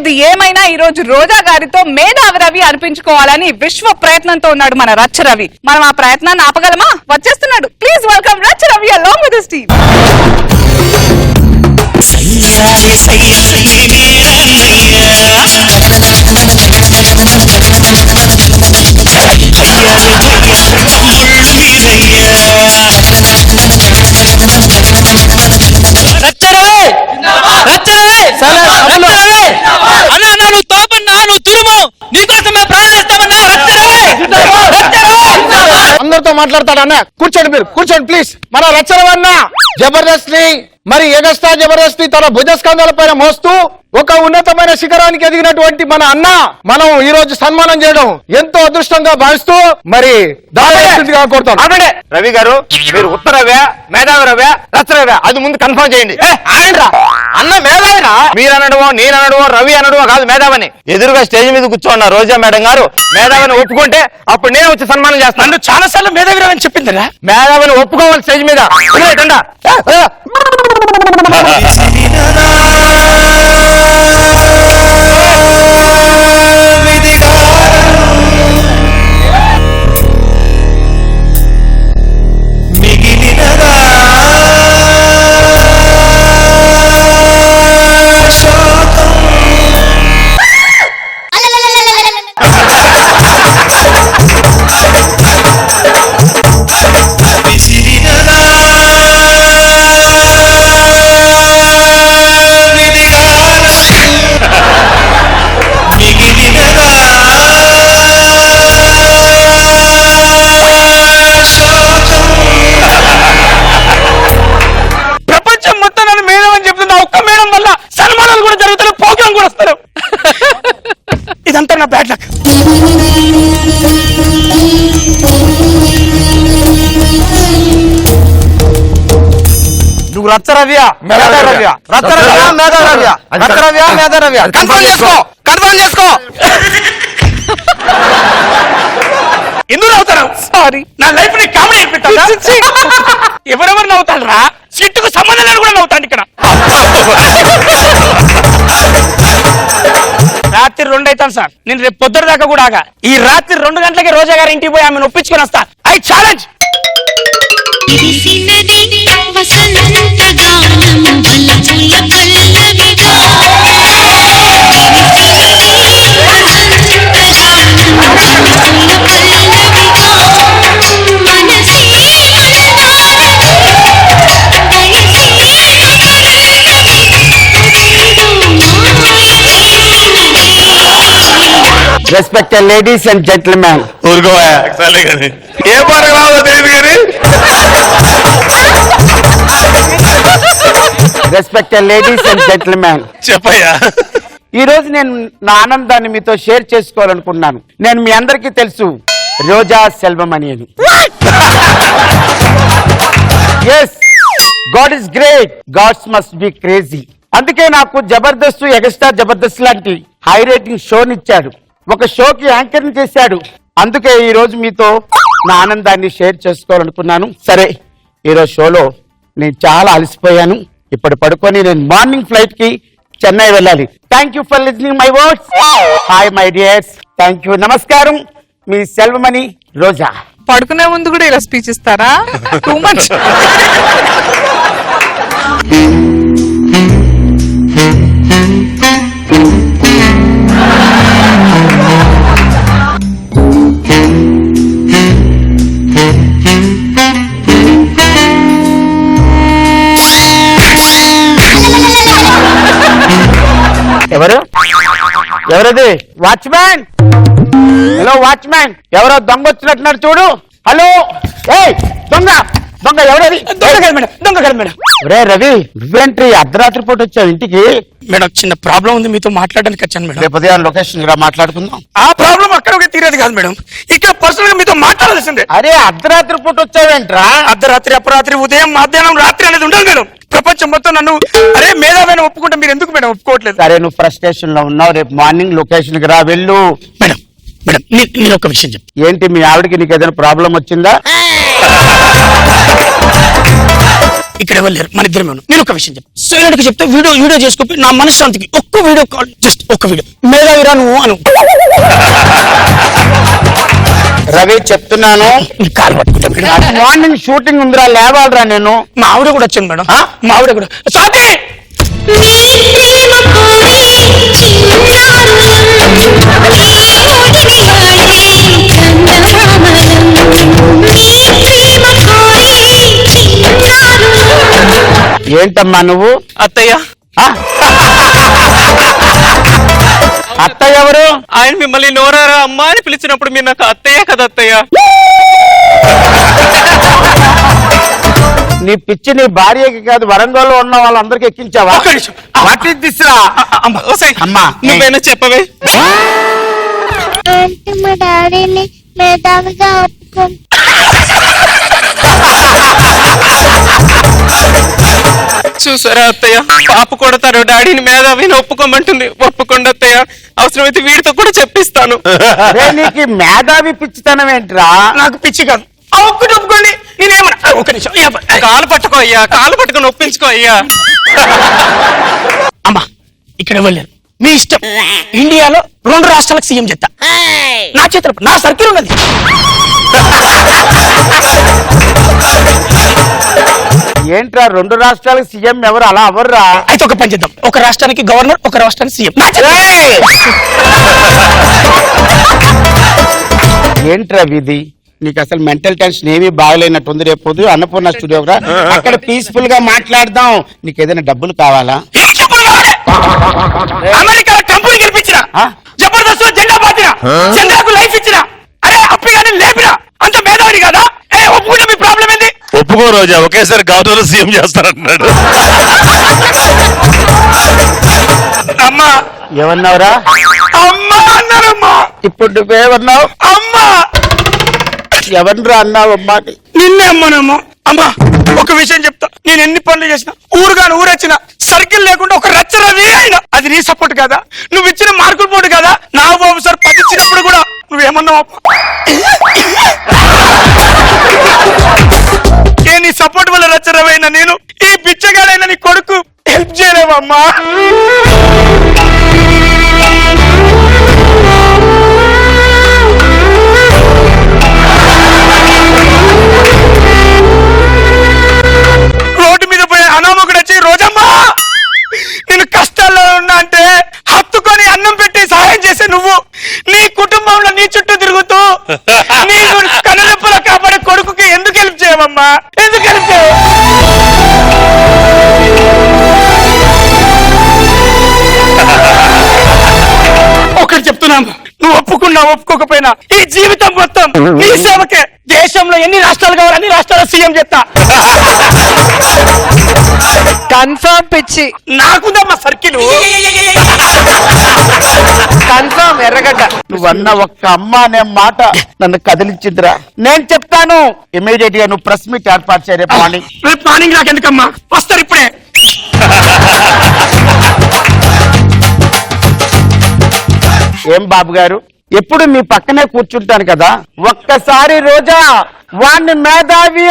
ఏది ఏమైనా ఈ రోజు రోజా గారితో మేధావి రవి అనిపించుకోవాలని విశ్వ ప్రయత్నంతో ఉన్నాడు మన రచ్చ రవి. మనం ఆ ప్రయత్నాన్ని ఆపగలమా? వచ్చేస్తున్నాడు. ప్లీజ్ వెల్కమ్ రచ్చ Ravi along with his team. అందరితో మాట్లాడతాడన్న. కూర్చోండి, మీరు కూర్చోండి ప్లీజ్. మన రచ్చరవన్న జబర్దస్త్ ని మరి ఎగస్ట్రా జబర్దస్త్ తన భుజస్కంధాల పైన మోస్తూ ఒక ఉన్నతమైన శిఖరానికి ఎదిగినటువంటి మన అన్న మనం ఈ రోజు సన్మానం చేయడం ఎంతో అదృష్టంగా భావిస్తూ మరి కోరుతాం. రవి గారు, మీరు ఉత్తరవ్య, మేధావిరవ్య, రచ్చరవ్య అది ముందు కన్ఫర్మ్ చేయండి. అన్న మేధావినా? మీరు అనడమో, నేను అనడమో, రవి అనడమో కాదు మేధావని. ఎదురుగా స్టేజ్ మీద కూర్చోన్న రోజా మేడం గారు మేధావిని ఒప్పుకుంటే అప్పుడు నేను వచ్చి సన్మానం చేస్తాను. నన్ను చాలా సార్లు మేధావిరవని చెప్పిందిరా. మేధావిని ఒప్పుకోవాలి స్టేజ్ మీద. ఇదంతా నా బ్యాడ్ లక్. నువ్వు రచ్చరవ్య, మేధారవ్య, రచ్చరవ్య, మేధారవ్య, రచ్చరవ్య, మేధారవ్య. కన్ఫర్మ్ చేసుకో, కన్ఫర్మ్ చేసుకో. ఎందుకు నవ్వుతారు? సారీ, నా లైఫ్ ని కామెడీ అయిపోతా. ఎవరెవరు నవ్వుతాడు రా? సీట్టుకు సంబంధం లేని కూడా నవ్వుతాను ఇక్కడ. రాత్రి 2 అవుతాను సార్. నేను రేపు పొద్దున దాకా కూడా ఆగా. ఈ రాత్రి 2 గంటలకి రోజా గారి ఇంటికి పోయి ఆమెను ఒప్పించుకొని వస్తా. I challenge. Respected ladies and gentlemen. ఊరుకోవా సరే కానీ ఏ పాటకు రావో తెలియదు కానీ Respected ladies and gentlemen. చెప్పయ్యా. ఈ రోజు నేను నా ఆనందాన్ని మీతో షేర్ చేసుకోవాలనుకున్నాను. నేను మీ అందరికీ తెలుసు రోజా సెల్వమణి అని. Yes, God is great, gods must be crazy. అందుకే నాకు జబర్దస్త్, ఎగస్ట్రా జబర్దస్త్ లాంటి హై రేటింగ్ షోని ఇచ్చాడు. ఒక షోకి యాంకరింగ్ చేశాడు. అందుకే ఈ రోజు మీతో నా ఆనందాన్ని షేర్ చేసుకోవాలనుకున్నాను. సరే, ఈరోజు షోలో నేను చాలా అలసిపోయాను. ఇప్పుడు పడుకొని నేను మార్నింగ్ ఫ్లైట్ కి చెన్నై వెళ్ళాలి. Thank you for listening my words. Hi my dears, thank you, నమస్కారం. మీ సెల్వమణి రోజా. పడుకునే ముందు కూడా ఇలా స్పీచ్ ఇస్తారా? Too much. ఎవరు ఎవరది? వాచ్మ్యాన్. హలో వాచ్మ్యాన్, ఎవరో దొంగ వచ్చినట్టున్నారు చూడు. హలో, ఏయ్ దొంగ దొంగ ఎవరది? దొంగ కాదు మేడం, దొంగ కాదు మేడం. రే రవి, నువ్వేంటి అర్ధరాత్రి పూట వచ్చావు ఇంటికి? మేడం, చిన్న ప్రాబ్లం ఉంది, మీతో మాట్లాడడానికి వచ్చాను మేడం. రేపు ఉదయం లొకేషన్ గా మాట్లాడుకుందాం. ఆ ప్రాబ్లం అక్కడ తీరేది కాదు మేడం, ఇక్కడ పర్సనల్ గా మీతో మాట్లాడాల్సిందే. అరే అర్ధరాత్రి పూట వచ్చావేంట్రా? అర్ధరాత్రి, అపరాత్రి, ఉదయం, మధ్యాహ్నం, రాత్రి అనేది ఉండదు మేడం. ప్రపంచం మొత్తం నన్ను అరే మేధావైన ఒప్పుకుంటే మీరు ఎందుకు మేడం ఒప్పుకోవట్లేదు? సరే, నువ్వు ఫ్రస్ట్రేషన్ లో ఉన్నావు. రేపు మార్నింగ్ లొకేషన్ కి రా, వెళ్ళు. మేడం మేడం నేను ఒక విషయం చెప్తాను. ఏంటి, మీ ఆవిడకి నీకు ఏదైనా ప్రాబ్లం వచ్చిందా? ఇక ఇక్కడ ఎవరు లేరు, మన ఇద్దరమే ఉన్నాం. నేను ఒక విషయం చెప్తాను, సైలెంట్ గా చెప్తే వీడియో చేసుకోపి నా మనశ్శాంతికి ఒక్క వీడియో కాల్, జస్ట్ ఒక్క వీడియో. మేధావిరా నువ్వు అను. రవి చెప్తున్నాను, కాలు పట్టుకుంటా మేడం. మార్నింగ్ షూటింగ్ ఉందిరా, లేవాలరా నేను. మా ఆవిడ కూడా వచ్చింది మేడం, మా ఆవిడ కూడా. స్వాతి ఏంటమ్మా నువ్వు? అత్తయ్య, అత్త ఎవరు? ఆయన మిమ్మల్ని నోరారా అమ్మా అని పిలిచినప్పుడు మీరు నాకు అత్తయ్య కదా అత్తయ్య. నీ పిచ్చి నీ భార్యకి కాదు, వరంగల్లో ఉన్న వాళ్ళందరికి ఎక్కించావా? వాట్ ఇస్ దిస్ రా? అమ్మా నువ్వేనా చెప్పవే. మా డాడీని మేధావిగా ఒప్పుకో. చూసారా అత్తయ్య, పాప కొడతారు డాడీని మేధావిని ఒప్పుకోమంటుంది. ఒప్పుకోండి అత్తయ్య, అవసరమైతే వీడితో కూడా చెప్పిస్తాను. నీకు మేధావి పిచ్చితనం ఏంట్రా? నాకు పిచ్చి కాదు, ఒక్కటి ఒప్పుకోండి. నేనేమన్నా ఒక నిమిషం, కాలు పట్టుకో అయ్యా, కాలు పట్టుకొని ఒప్పించుకో అయ్యా. అమ్మా ఇక్కడ ఇవ్వలేరు, మీ ఇష్టం. ఇండియాలో 2 రాష్ట్రాలకు సీఎం చెప్తా, నా చేతులు నా సర్కిల్ ఉన్నది. ఏంట్రా 2 రాష్ట్రాలకు సీఎం ఎవరు? అలా అవర్రా. అయితే ఒక పని చేద్దాం, ఒక రాష్ట్రానికి గవర్నర్, ఒక రాష్ట్రానికి సీఎం. ఏంట్రా విధి, నీకు అసలు మెంటల్ టెన్షన్ ఏమీ బాగలేనట్టుంది. రేపు పొద్దు అన్నపూర్ణ స్టూడియో అక్కడ పీస్ఫుల్ గా మాట్లాడదాం. నీకు ఏదైనా డబ్బులు కావాలా? అమెరికాలో కంపెనీ గెలిపించిన, జబర్దస్త్ జెండా పాతిన, చంద్రకు లైఫ్ ఇచ్చిన, అరే అప్పిగానే లేపిన, అంత మేధావి కదా. ఒప్పుకుంటే మీ ప్రాబ్లం ఏంది? ఒప్పుకో రోజా, ఒకేసారి గవర్నర్ సీఎం చేస్తానంటున్నాడు. అమ్మా ఏమన్నావురా? అమ్మా అన్నారమ్మా. ఇప్పుడు నువ్వేమన్నావు? అమ్మా ఎవరిరా అన్నావు? అమ్మా నిన్నే అమ్మానమ్మా. అమ్మా ఒక విషయం చెప్తా, నేను ఎన్ని పనులు చేసినా, ఊరుగాను ఊరొచ్చిన, సర్కిల్ లేకుండా ఒక రచ్చరవి అయినా అది నీ సపోర్ట్ కదా, నువ్వు ఇచ్చిన మార్కుల పోటీ కదా. నా బాబు సార్ 10 ఇచ్చినప్పుడు కూడా నువ్వేమన్నావు? నీ సపోర్ట్ వల్ల రచ్చరవైనా నేను ఈ బిచ్చగాడైనా నీ కొడుకు హెల్ప్ చేయలేవమ్మా. రోడ్డు మీద పోయే అనామకుడు వచ్చి, రోజమ్మా నేను కష్టాల్లో ఉన్నా అంటే హత్తుకొని అన్నం పెట్టి సహాయం చేసే నువ్వు, నీ కుటుంబంలో నీ చుట్టూ తిరుగుతూ నీకు కనులెప్పుల కాపాడే కొడుకుకి ఎందుకు హెల్ప్ చేయవమ్మా? ఎందుకు హెల్ప్ చేయవు? ఒకటి చెప్తున్నాము, నువ్వు ఒప్పుకున్నా ఒప్పుకోకపోయినా ఈ జీవితం మొత్తం నీ సేవకే. దేశంలో ఎన్ని రాష్ట్రాలు కావాలి అన్ని రాష్ట్రాల సీఎం చెప్తా. కన్ఫర్మ్ పిచ్చి నాకుందమ్మా సర్కిల్. కన్ఫర్మ్ ఎర్రగడ్డ. నువ్వన్న ఒక్క అమ్మ అనే మాట నన్ను కదిలించిందిరా. నేను చెప్తాను, ఇమీడియట్ గా నువ్వు ప్రెస్ మీట్ ఏర్పాటు చేయ. రేపు మార్నింగ్. రేపు మార్నింగ్ నాకెందుకమ్మా, వస్తారు ఇప్పుడే. ఏం బాబు గారు, ఎప్పుడు మీ పక్కనే కూర్చుంటాను కదా, ఒక్కసారి రోజా వాణ్ణి మేధావి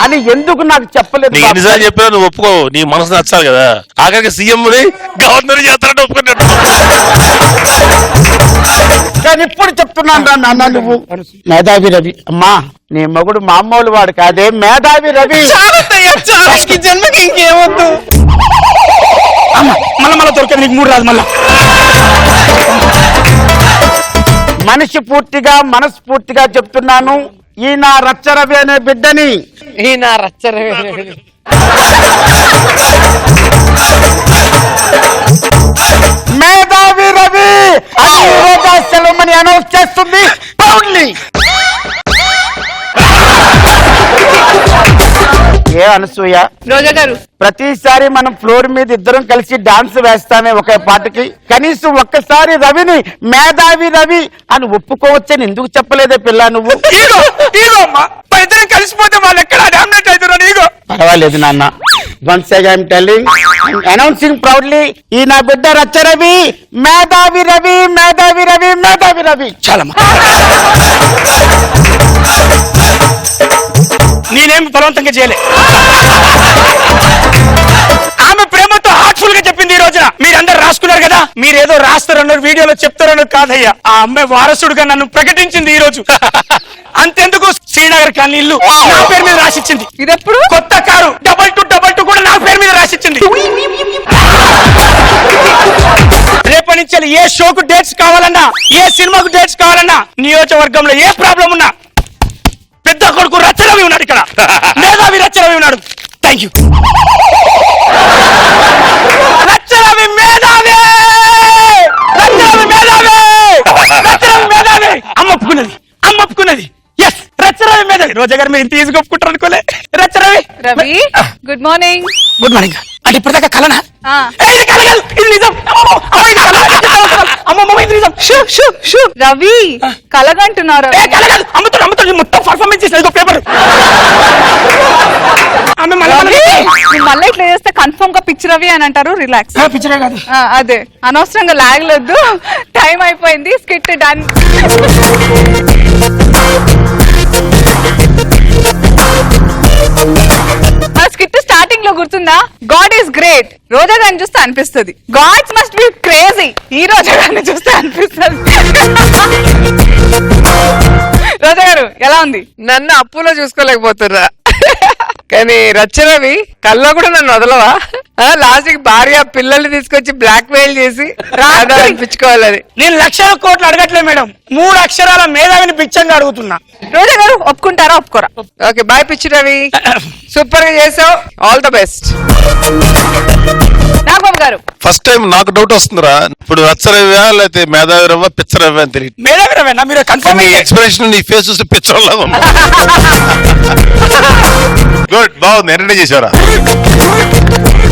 అని ఎందుకు నాకు చెప్పలేదు? నీకు ఎన్నిసార్లు చెప్పినా నువ్వు ఒప్పుకో, నీ మనసు నచ్చాలి కదా. ఆఖరికి సీఎం గవర్నర్ చేస్తారంటే ఒప్పుకున్నట్టు. కానీ ఇప్పుడు చెప్తున్నాను రా నాన్న, నువ్వు మేధావి రవి. అమ్మా నీ మగుడు మామూలు వాడు కాదే, మేధావి రవి. జన్మకి ఇంకేమొద్దు. మళ్ళా దొరకదు నీకు 3 రాదు. మళ్ళా మనిషి పూర్తిగా మనస్ఫూర్తిగా చెప్తున్నాను, ఈ నా రచ్చరవి అనే బిడ్డని, ఈ నా రచ్చరవి మేధావి రవి సెలవుని అనౌన్స్ చేస్తుంది ప్రౌడ్లీ. ఏ అనసూయ, రోజా గారు, ప్రతిసారి మనం ఫ్లోర్ మీద ఇద్దరం కలిసి డాన్స్ వేస్తామే ఒకే పాటకి, కనీసం ఒక్కసారి రవిని మేధావి రవి అని ఒప్పుకోవచ్చని ఎందుకు చెప్పలేదే పిల్ల నువ్వు? ఇద్దరం కలిసిపోతే వాళ్ళు ఎక్కడ డామినేట్ అవుతున్నారు. ఈగో పర్వాలేదు నాన్న. Once I'm telling, announcing proudly, ఈ నా బిడ్డ రచ్చరవి మేధావి రవి, మేధావి రవి, మేధావి రవి. చాలమ్మా, నీ నేనేం బలవంతంగా చేయలే. ఆమె ప్రేమతో హార్ట్ఫుల్ గా చెప్పింది ఈ రోజున. మీరందరూ రాసుకున్నారు కదా, మీరేదో రాస్తారన్నారు, వీడియోలో చెప్తారన్నారు కాదయ్యా. ఆ అమ్మాయి వారసుడుగా నన్ను ప్రకటించింది ఈ రోజు. అంతెందుకు శ్రీనగర్ కాలనీ ఇల్లు నా పేరు మీద రాసిచ్చింది. ఇదెప్పుడు? కొత్త కారు 2222 కూడా నా పేరు మీద రాసిచ్చింది. రేపటి నుంచి ఏ షోకు డేట్స్ కావాలన్నా, ఏ సినిమాకు డేట్స్ కావాలన్నా, నియోజకవర్గంలో ఏ ప్రాబ్లం ఉన్నా, పెద్ద కొడుకు రచ్చరవి ఉన్నాడు ఇక్కడ, మేధావి రచ్చరవి ఉన్నాడు. Thank you. రచ్చరవి మేధావి, రచ్చరవి మేధావి, రచ్చరవి మేధావి. అమ్మ ఒప్పుకున్నది. ఎస్, రచ్చరవి మేధావి. రోజా గారు మీరు ఇంత ఈజీగా ఒప్పుకుంటారు అనుకోలే. Racha Ravi. Ravi good morning. Good morning. అంటే ఇప్పటిదాకా కలనా? ఆ. ఇది కల కాదు, ఇది నిజం. అమ్మమ్మ ఇది నిజం. రవి కలగంటున్నారు. కల కాదు, అమ్ముతాడు మొత్తం పర్ఫార్మెన్స్ చేసిన పేపర్. ఆమె రవి, నువ్వు మళ్ళీ ఇట్లా చేస్తే కన్ఫర్మ్ గా పిక్చర్ రవి అని అంటారు. రిలాక్స్. పిచ్చరే కాదు. అదే అనవసరంగా లాగలొద్దు. టైం అయిపోయింది. Skit done. స్కిట్ స్టార్టింగ్ లో గుర్తుందా? God is great. రోజా గారిని చూస్తే అనిపిస్తుంది గాడ్స్ మస్ట్ బి క్రేజీ. ఈ రోజా గారిని చూస్తే అనిపిస్తుంది. రోజా గారు ఎలా ఉంది? నన్ను అప్పులో చూసుకోలేకపోతున్నా, కానీ రచ్చరవి కల్లో కూడా నన్ను వదలవా? లాస్ట్ కి భార్య పిల్లల్ని తీసుకొచ్చి బ్లాక్ మెయిల్ చేసి రాదా అనిపించుకోవాలని. నేను లక్షల కోట్లు అడగట్లే మేడం, 3 అక్షరాల మేధావిని బిచ్చంగా అడుగుతున్నా. రోజా గారు ఒప్పుకుంటారా ఒప్పుకోరా? ఓకే, బాయ్ పిచ్చి రవి, సూపర్ గా చేసావు, ఆల్ ద బెస్ట్. నాగబాబు గారు ఫస్ట్ టైం నాకు డౌట్ వస్తుందిరా, ఇప్పుడు రచ్చరవ్యా లేకపోతే మేధావి రవ్వ పిచ్చరవ్వ అని తెలియదు. మేధావి రవేనా మీరు? కన్ఫర్మ్ నీ ఎక్స్ప్రెషన్ నీ ఫేస్ చూస్తే పిచ్చోళ్ళగా ఉంది. గుడ్, బాగుంది, ఎంటర్టైన్ చేసారా?